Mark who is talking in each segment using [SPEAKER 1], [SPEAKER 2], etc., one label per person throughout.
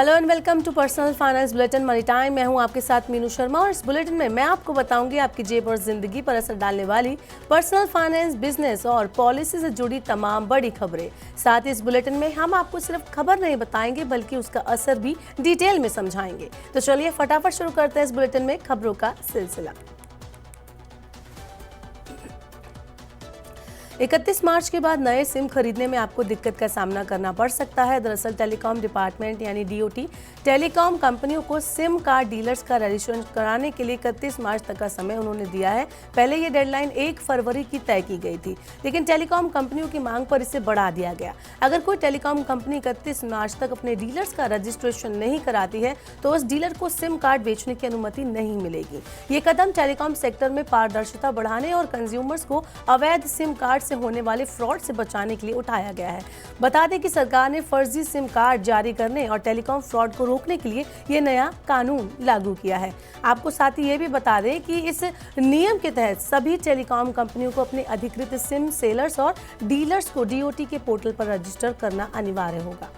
[SPEAKER 1] Hello and welcome to personal finance bulletin money time. मैं हूं आपके साथ मीनू शर्मा और इस बुलेटिन में मैं आपको बताऊंगी आपकी जेब और जिंदगी पर असर डालने वाली पर्सनल फाइनेंस, बिजनेस और पॉलिसी से जुड़ी तमाम बड़ी खबरें। साथ ही इस बुलेटिन में हम आपको सिर्फ खबर नहीं बताएंगे बल्कि उसका असर भी डिटेल में समझाएंगे। तो चलिए फटाफट शुरू करते हैं इस बुलेटिन में खबरों का सिलसिला। 31 मार्च के बाद नए सिम खरीदने में आपको दिक्कत का सामना करना पड़ सकता है। दरअसल टेलीकॉम डिपार्टमेंट यानी डीओटी टेलीकॉम कंपनियों को सिम कार्ड डीलर्स का रजिस्ट्रेशन कराने के लिए 31 मार्च तक का समय उन्होंने दिया है। पहले ये डेडलाइन 1 फरवरी की तय की गई थी, लेकिन टेलीकॉम कंपनियों की मांग पर इसे बढ़ा दिया गया। अगर कोई टेलीकॉम कंपनी 31 मार्च तक अपने डीलर्स का रजिस्ट्रेशन नहीं कराती है तो उस डीलर को सिम कार्ड बेचने की अनुमति नहीं मिलेगी। ये कदम टेलीकॉम सेक्टर में पारदर्शिता बढ़ाने और कंज्यूमर्स को अवैध सिम कार्ड से होने वाले फ्रॉड से बचाने के लिए उठाया गया है। बता दें कि सरकार ने फर्जी सिम कार्ड जारी करने और टेलीकॉम फ्रॉड को रोकने के लिए ये नया कानून लागू किया है। आपको साथ ही ये भी बता दें कि इस नियम के तहत सभी टेलीकॉम कंपनियों को अपने अधिकृत सिम सेलर्स और डीलर्स को डीओटी के पोर्टल पर रजिस्टर करना अनिवार्य होगा।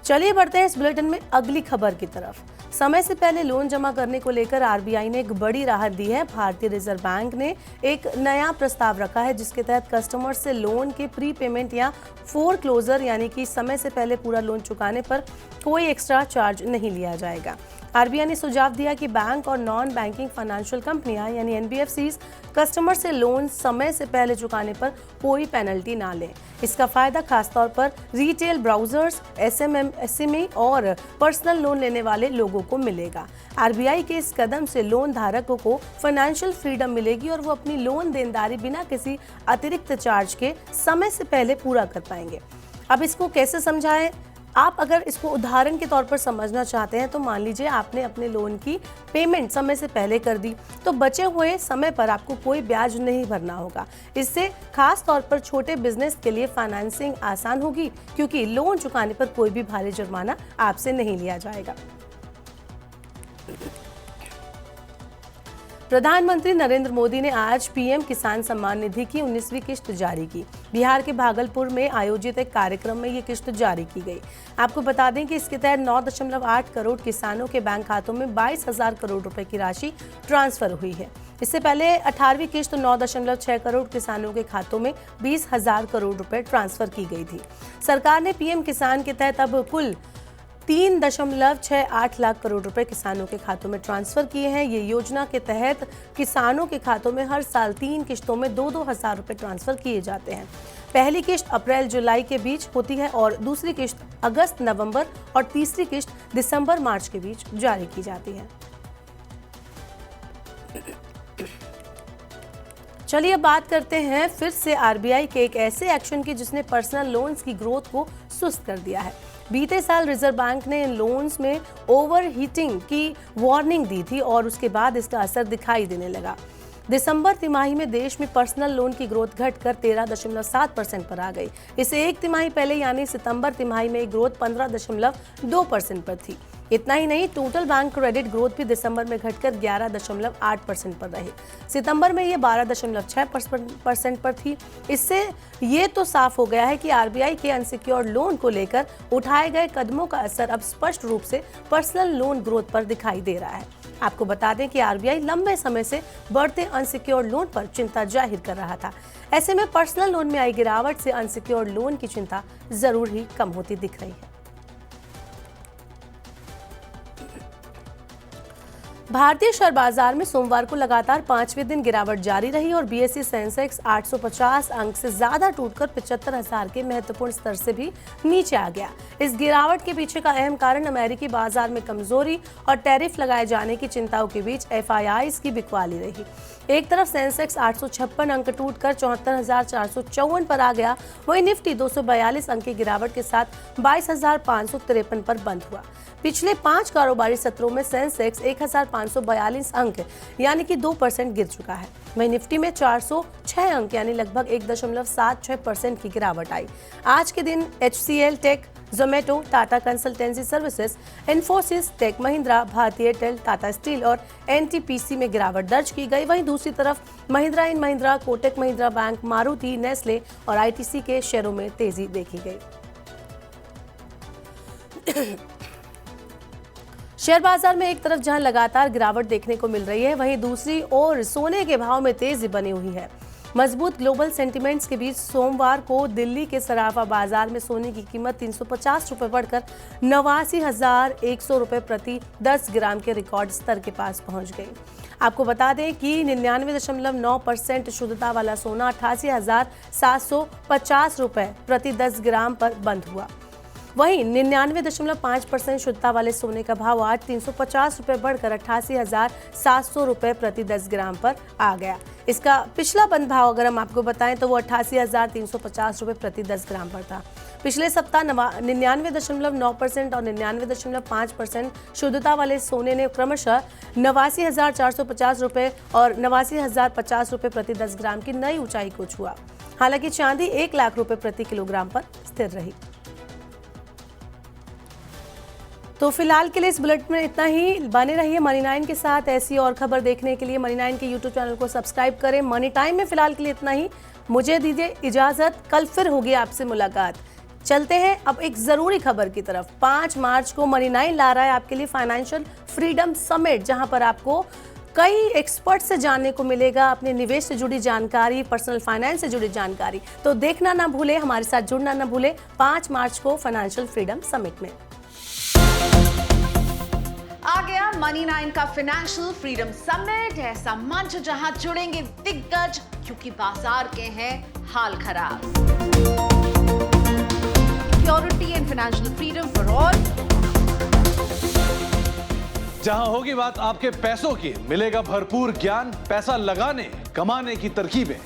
[SPEAKER 1] चलिए बढ़ते हैं इस बुलेटिन में अगली खबर की तरफ। समय से पहले लोन जमा करने को लेकर आरबीआई ने एक बड़ी राहत दी है। भारतीय रिजर्व बैंक ने एक नया प्रस्ताव रखा है जिसके तहत कस्टमर से लोन के प्री पेमेंट या फोरक्लोजर यानी कि समय से पहले पूरा लोन चुकाने पर कोई एक्स्ट्रा चार्ज नहीं लिया जाएगा। आरबीआई ने सुझाव दिया कि बैंक और नॉन बैंकिंग फाइनेंशियल कंपनियां यानी एनबीएफसीज कस्टमर से लोन समय से पहले चुकाने पर कोई पेनल्टी ना लें। इसका फायदा खासतौर पर रिटेल ब्राउजर्स, एसएमई और पर्सनल लोन लेने वाले लोगों को मिलेगा। आरबीआई के इस कदम से लोन धारकों को फाइनेंशियल फ्रीडम मिलेगी और वो अपनी लोन देनदारी बिना किसी अतिरिक्त चार्ज के समय से पहले पूरा कर पाएंगे। अब इसको कैसे समझाएं? आप अगर इसको उदाहरण के तौर पर समझना चाहते हैं तो मान लीजिए आपने अपने लोन की पेमेंट समय से पहले कर दी तो बचे हुए समय पर आपको कोई ब्याज नहीं भरना होगा। इससे खास तौर पर छोटे बिजनेस के लिए फाइनेंसिंग आसान होगी क्योंकि लोन चुकाने पर कोई भी भारी जुर्माना आपसे नहीं लिया जाएगा। प्रधानमंत्री नरेंद्र मोदी ने आज पीएम किसान सम्मान निधि की 19वीं किश्त जारी की। बिहार के भागलपुर में आयोजित एक कार्यक्रम में ये किश्त जारी की गई। आपको बता दें कि इसके तहत 9.8 करोड़ किसानों के बैंक खातों में 22,000 करोड़ रुपए की राशि ट्रांसफर हुई है। इससे पहले 18वीं किश्त 9.6 करोड़ किसानों के खातों में 20,000 करोड़ रुपए ट्रांसफर की गई थी। सरकार ने पीएम किसान के तहत अब कुल 3.68 लाख करोड़ रुपए किसानों के खातों में ट्रांसफर किए हैं। ये योजना के तहत किसानों के खातों में हर साल 3 किश्तों में 2-2 हज़ार रुपए ट्रांसफर किए जाते हैं। पहली किश्त अप्रैल-जुलाई के बीच होती है और दूसरी किश्त अगस्त-नवंबर और तीसरी किश्त दिसंबर-मार्च के बीच जारी की जाती है। चलिए अब बात करते हैं फिर से आरबीआई के एक ऐसे एक्शन की जिसने पर्सनल लोन्स की ग्रोथ को सुस्त कर दिया है। बीते साल रिजर्व बैंक ने इन लोन्स में ओवरहीटिंग की वार्निंग दी थी और उसके बाद इसका असर दिखाई देने लगा। दिसंबर तिमाही में देश में पर्सनल लोन की ग्रोथ घटकर 13.7% पर आ गई। इससे एक तिमाही पहले यानी सितंबर तिमाही में ग्रोथ 15.2% पर थी। इतना ही नहीं, टोटल बैंक क्रेडिट ग्रोथ भी दिसंबर में घटकर 11.8% पर रही। सितंबर में ये 12.6% पर थी। इससे ये तो साफ हो गया है कि आरबीआई के अनसिक्योर्ड लोन को लेकर उठाए गए कदमों का असर अब स्पष्ट रूप से पर्सनल लोन ग्रोथ पर दिखाई दे रहा है। आपको बता दें कि आरबीआई लंबे समय से बढ़ते अनसिक्योर्ड लोन पर चिंता जाहिर कर रहा था। ऐसे में पर्सनल लोन में आई गिरावट से अनसिक्योर्ड लोन की चिंता जरूर ही कम होती दिख रही है। भारतीय शेयर बाजार में सोमवार को लगातार 5वें दिन गिरावट जारी रही और बीएसई सेंसेक्स 850 अंक से ज्यादा टूटकर 75,000 के महत्वपूर्ण स्तर से भी नीचे आ गया। इस गिरावट के पीछे का अहम कारण अमेरिकी बाजार में कमजोरी और टैरिफ लगाए जाने की चिंताओं के बीच एफआईआईज की बिकवाली रही। एक तरफ सेंसेक्स 856 अंक टूटकर 74,454 पर आ गया, वहीं निफ्टी 242 अंक की गिरावट के साथ 22,553 पर बंद हुआ। पिछले 5 कारोबारी सत्रों में सेंसेक्स 1,542 अंक यानी कि 2% गिर चुका है। वहीं निफ्टी में 406 अंक यानी लगभग 1.76% की गिरावट आई। आज के दिन HCL Tech, Zomato, Tata Consultancy Services, Infosys, Tech Mahindra, Bharti Airtel, Tata Steel और एनटीपीसी में गिरावट दर्ज की गई। वहीं दूसरी तरफ Mahindra and Mahindra, Kotak Mahindra Bank, Maruti, Nestle और आईटीसी के शेयरों में तेजी देखी गई। शेयर बाजार में एक तरफ जहां लगातार गिरावट देखने को मिल रही है, वहीं दूसरी ओर सोने के भाव में तेजी बनी हुई है। मजबूत ग्लोबल सेंटिमेंट्स के बीच सोमवार को दिल्ली के सराफा बाजार में सोने की कीमत 350 रुपए बढ़कर 89,100 रुपए प्रति 10 ग्राम के रिकॉर्ड स्तर के पास पहुंच गई। आपको बता दें कि 99.9% शुद्धता वाला सोना 88,750 रुपए प्रति 10 ग्राम पर बंद हुआ। वहीं 99.5% शुद्धता वाले सोने का भाव आज 350 रुपए बढ़कर 88,700 रुपए प्रति 10 ग्राम पर आ गया। इसका पिछला बंद भाव अगर हम आपको बताएं तो वो 88,350 रुपए प्रति 10 ग्राम पर था। पिछले सप्ताह 99.9% और 99.5% शुद्धता वाले सोने ने क्रमशः 89,450 रुपए और 89,050 रुपए प्रति 10 ग्राम की नई ऊंचाई को छुआ। हालांकि चांदी 1 लाख रुपए प्रति किलोग्राम पर स्थिर रही। तो फिलहाल के लिए इस बुलेटिन में इतना ही। बने रहिए मनी 9 के साथ। ऐसी और खबर देखने के लिए मनी 9 के यूट्यूब चैनल को सब्सक्राइब करें। मनी टाइम में फिलहाल के लिए इतना ही। मुझे दीजिए इजाजत, कल फिर होगी आपसे मुलाकात। चलते हैं अब एक जरूरी खबर की तरफ। 5 मार्च को मनी 9 ला रहा है आपके लिए फाइनेंशियल फ्रीडम समिट, जहां पर आपको कई एक्सपर्ट से जानने को मिलेगा अपने निवेश से जुड़ी जानकारी, पर्सनल फाइनेंस से जुड़ी जानकारी। तो देखना ना भूले, हमारे साथ जुड़ना ना भूले 5 मार्च को फाइनेंशियल फ्रीडम समिट में।
[SPEAKER 2] आ गया मनी 9 का फाइनेंशियल फ्रीडम समिट, ऐसा मंच जहां जुड़ेंगे दिग्गज, क्योंकि बाजार के हैं हाल खराब। Security and financial freedom for all.
[SPEAKER 3] जहां होगी बात आपके पैसों की, मिलेगा भरपूर ज्ञान, पैसा लगाने कमाने की तरकीबें।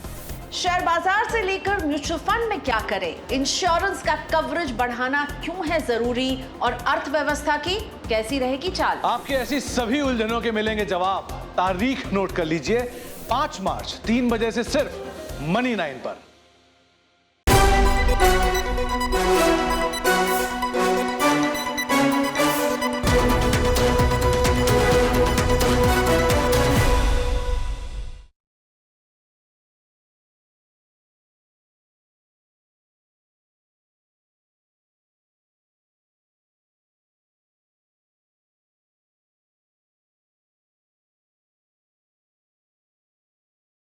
[SPEAKER 2] शेयर बाजार से लेकर म्यूचुअल फंड में क्या करें, इंश्योरेंस का कवरेज बढ़ाना क्यों है जरूरी और अर्थव्यवस्था की कैसी रहेगी चाल।
[SPEAKER 3] आपके ऐसी सभी उलझनों के मिलेंगे जवाब। तारीख नोट कर लीजिए, 5 मार्च 3 बजे से सिर्फ मनी 9 पर।